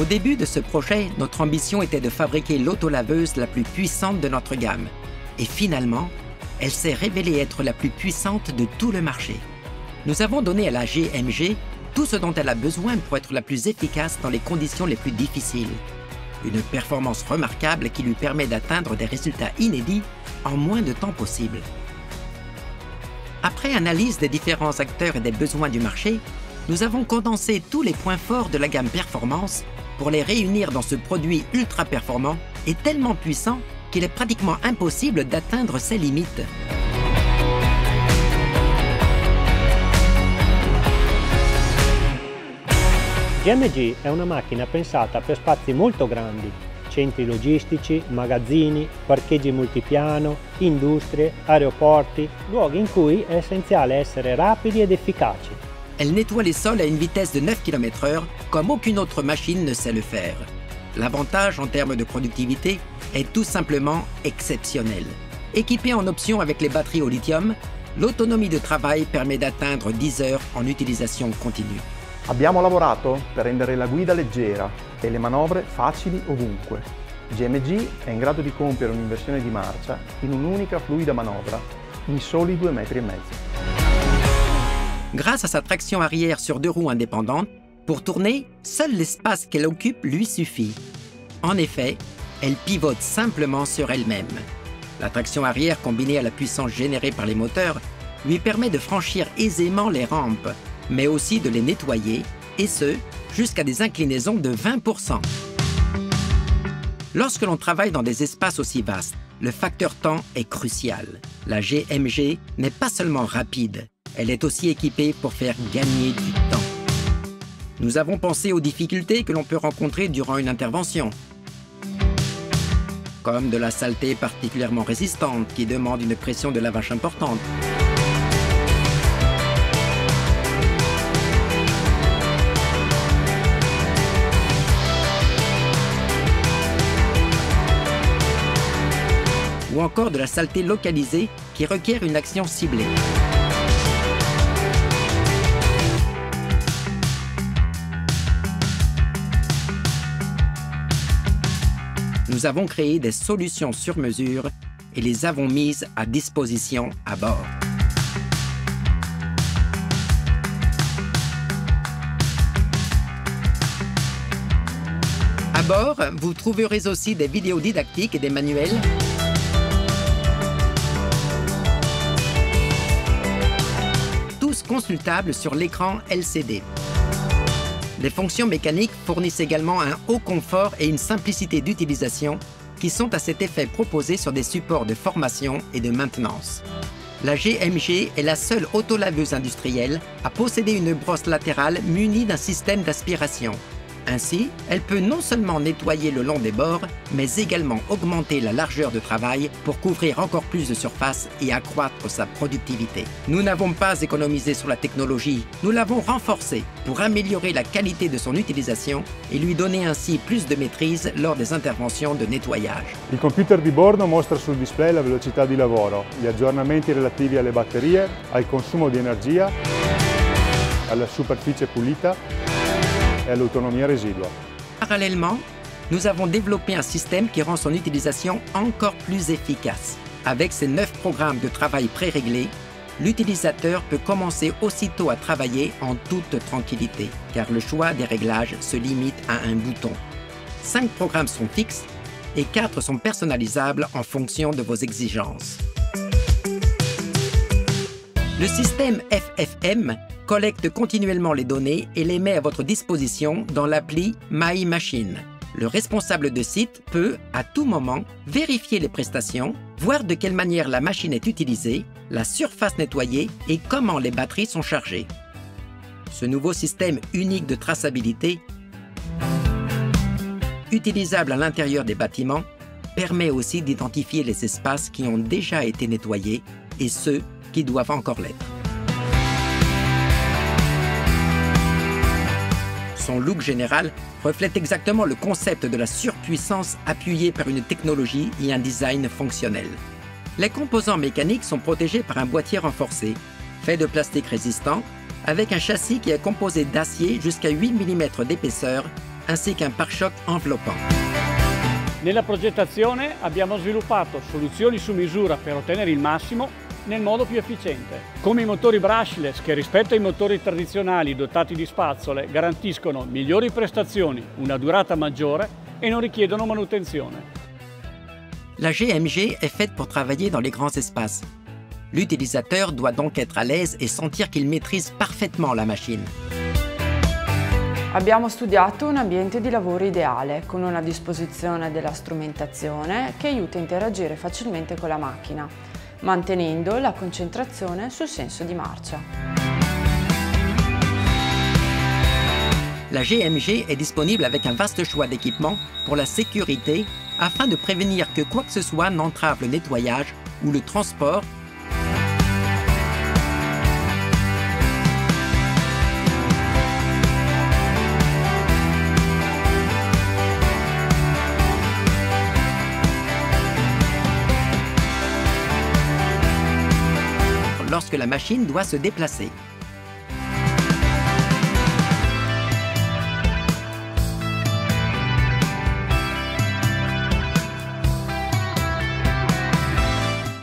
Au début de ce projet, notre ambition était de fabriquer l'autolaveuse la plus puissante de notre gamme. Et finalement, elle s'est révélée être la plus puissante de tout le marché. Nous avons donné à la GMG tout ce dont elle a besoin pour être la plus efficace dans les conditions les plus difficiles. Une performance remarquable qui lui permet d'atteindre des résultats inédits en moins de temps possible. Après analyse des différents acteurs et des besoins du marché, nous avons condensé tous les points forts de la gamme Performance pour les réunir dans ce produit ultra performant et tellement puissant qu'il est pratiquement impossible d'atteindre ses limites. GMG è una macchina pensata per spazi molto grandi, centri logistici, magazzini, parcheggi multipiano, industrie, aeroporti, luoghi in cui è essenziale essere rapidi ed efficaci. Elle nettoie les sols à une vitesse de 9 km/h comme aucune autre machine ne sait le faire. L'avantage en termes de productivité est tout simplement exceptionnel. Équipée en option avec les batteries au lithium, l'autonomie de travail permet d'atteindre 10 heures en utilisation continue. Abbiamo lavorato per rendere la guida leggera e le manovre facili ovunque. GMG è in grado di compiere un'inversione di marcia in un'unica fluida manovra in soli 2,5 metri. Grâce à sa traction arrière sur 2 roues indépendantes, pour tourner, seul l'espace qu'elle occupe lui suffit. En effet, elle pivote simplement sur elle-même. La traction arrière combinée à la puissance générée par les moteurs lui permet de franchir aisément les rampes, mais aussi de les nettoyer, et ce, jusqu'à des inclinaisons de 20%. Lorsque l'on travaille dans des espaces aussi vastes, le facteur temps est crucial. La GMG n'est pas seulement rapide, elle est aussi équipée pour faire gagner du temps. Nous avons pensé aux difficultés que l'on peut rencontrer durant une intervention, comme de la saleté particulièrement résistante qui demande une pression de lavage importante. Ou encore de la saleté localisée qui requiert une action ciblée. Nous avons créé des solutions sur mesure et les avons mises à disposition à bord. À bord, vous trouverez aussi des vidéos didactiques et des manuels, tous consultables sur l'écran LCD. Les fonctions mécaniques fournissent également un haut confort et une simplicité d'utilisation qui sont à cet effet proposés sur des supports de formation et de maintenance. La GMG est la seule autolaveuse industrielle à posséder une brosse latérale munie d'un système d'aspiration. Ainsi, elle peut non seulement nettoyer le long des bords, mais également augmenter la largeur de travail pour couvrir encore plus de surface et accroître sa productivité. Nous n'avons pas économisé sur la technologie, nous l'avons renforcée pour améliorer la qualité de son utilisation et lui donner ainsi plus de maîtrise lors des interventions de nettoyage. Il computer di bordo mostra sul display la velocità di lavoro, gli aggiornamenti relativi alle batterie, al consumo di energia, alla superficie pulita et à l'autonomie résidua. Parallèlement, nous avons développé un système qui rend son utilisation encore plus efficace. Avec ses 9 programmes de travail pré-réglés, l'utilisateur peut commencer aussitôt à travailler en toute tranquillité, car le choix des réglages se limite à un bouton. 5 programmes sont fixes et 4 sont personnalisables en fonction de vos exigences. Le système FFM collecte continuellement les données et les met à votre disposition dans l'appli My Machine. Le responsable de site peut, à tout moment, vérifier les prestations, voir de quelle manière la machine est utilisée, la surface nettoyée et comment les batteries sont chargées. Ce nouveau système unique de traçabilité, utilisable à l'intérieur des bâtiments, permet aussi d'identifier les espaces qui ont déjà été nettoyés et ceux qui doivent encore l'être. Son look général reflète exactement le concept de la surpuissance appuyée par une technologie et un design fonctionnel. Les composants mécaniques sont protégés par un boîtier renforcé, fait de plastique résistant, avec un châssis qui est composé d'acier jusqu'à 8 mm d'épaisseur ainsi qu'un pare-choc enveloppant. Nella progettazione abbiamo sviluppato soluzioni su misura per ottenere il massimo nel modo più efficiente, come i motori brushless che rispetto ai motori tradizionali dotati di spazzole garantiscono migliori prestazioni, una durata maggiore e non richiedono manutenzione. La GMG est faite pour travailler dans les grands espaces. L'utilisateur doit donc être à l'aise et sentir qu'il maîtrise parfaitement la machine. Abbiamo studiato un ambiente di lavoro ideale, con una disposizione della strumentazione che aiuta a interagire facilmente con la macchina, mantenendo la concentrazione sul senso di marcia. La GMG est disponible avec un vaste choix d'équipements pour la sécurité afin de prévenir que quoi que ce soit n'entrave le nettoyage ou le transport. Lorsque la machine doit se déplacer.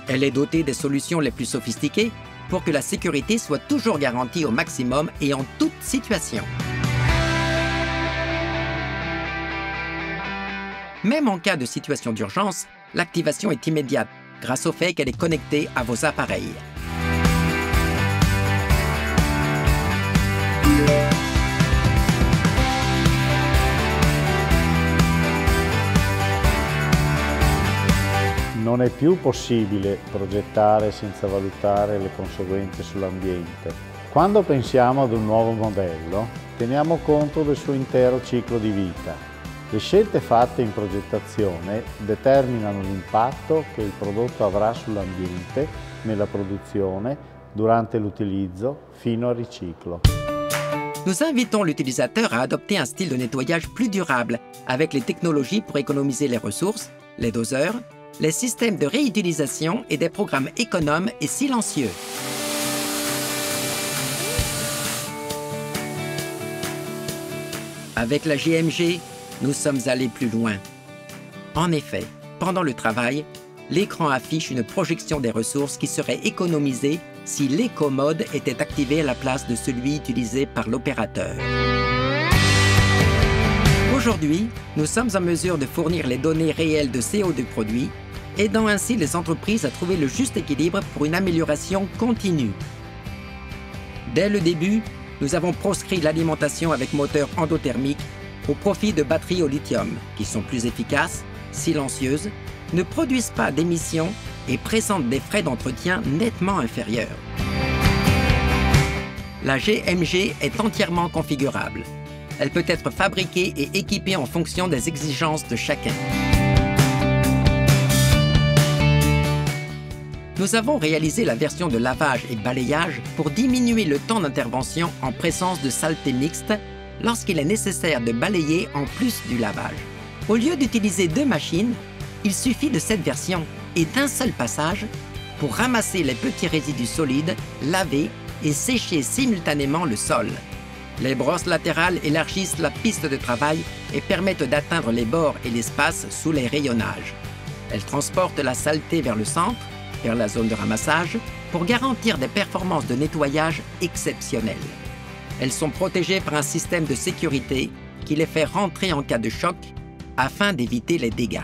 Elle est dotée des solutions les plus sophistiquées pour que la sécurité soit toujours garantie au maximum et en toute situation. Même en cas de situation d'urgence, l'activation est immédiate grâce au fait qu'elle est connectée à vos appareils. Non è più possibile progettare senza valutare le conseguenze sull'ambiente. Quando pensiamo ad un nuovo modello, teniamo conto del suo intero ciclo di vita. Le scelte fatte in progettazione determinano l'impatto che il prodotto avrà sull'ambiente, nella produzione, durante l'utilizzo, fino al riciclo. Nous invitons l'utilisateur à adopter un style de nettoyage plus durable avec les technologies pour économiser les ressources, les doseurs, les systèmes de réutilisation et des programmes économes et silencieux. Avec la GMG, nous sommes allés plus loin. En effet, pendant le travail, l'écran affiche une projection des ressources qui serait économisée si l'éco-mode était activé à la place de celui utilisé par l'opérateur. Aujourd'hui, nous sommes en mesure de fournir les données réelles de CO du produit, aidant ainsi les entreprises à trouver le juste équilibre pour une amélioration continue. Dès le début, nous avons proscrit l'alimentation avec moteur endothermique au profit de batteries au lithium, qui sont plus efficaces, silencieuses, ne produisent pas d'émissions et présentent des frais d'entretien nettement inférieurs. La GMG est entièrement configurable. Elle peut être fabriquée et équipée en fonction des exigences de chacun. Nous avons réalisé la version de lavage et balayage pour diminuer le temps d'intervention en présence de saleté mixte lorsqu'il est nécessaire de balayer en plus du lavage. Au lieu d'utiliser 2 machines, il suffit de cette version et d'un seul passage pour ramasser les petits résidus solides, laver et sécher simultanément le sol. Les brosses latérales élargissent la piste de travail et permettent d'atteindre les bords et l'espace sous les rayonnages. Elles transportent la saleté vers le centre, vers la zone de ramassage, pour garantir des performances de nettoyage exceptionnelles. Elles sont protégées par un système de sécurité qui les fait rentrer en cas de choc afin d'éviter les dégâts.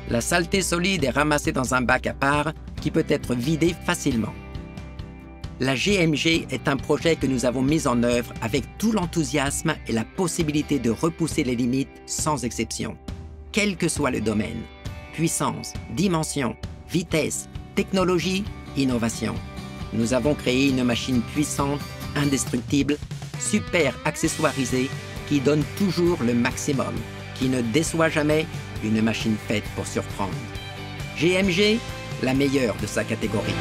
La saleté solide est ramassée dans un bac à part qui peut être vidé facilement. La GMG est un projet que nous avons mis en œuvre avec tout l'enthousiasme et la possibilité de repousser les limites sans exception, quel que soit le domaine. Puissance, dimension, vitesse, technologie, innovation. Nous avons créé une machine puissante, indestructible, super accessoirisée, qui donne toujours le maximum, qui ne déçoit jamais, une machine faite pour surprendre. GMG, la meilleure de sa catégorie.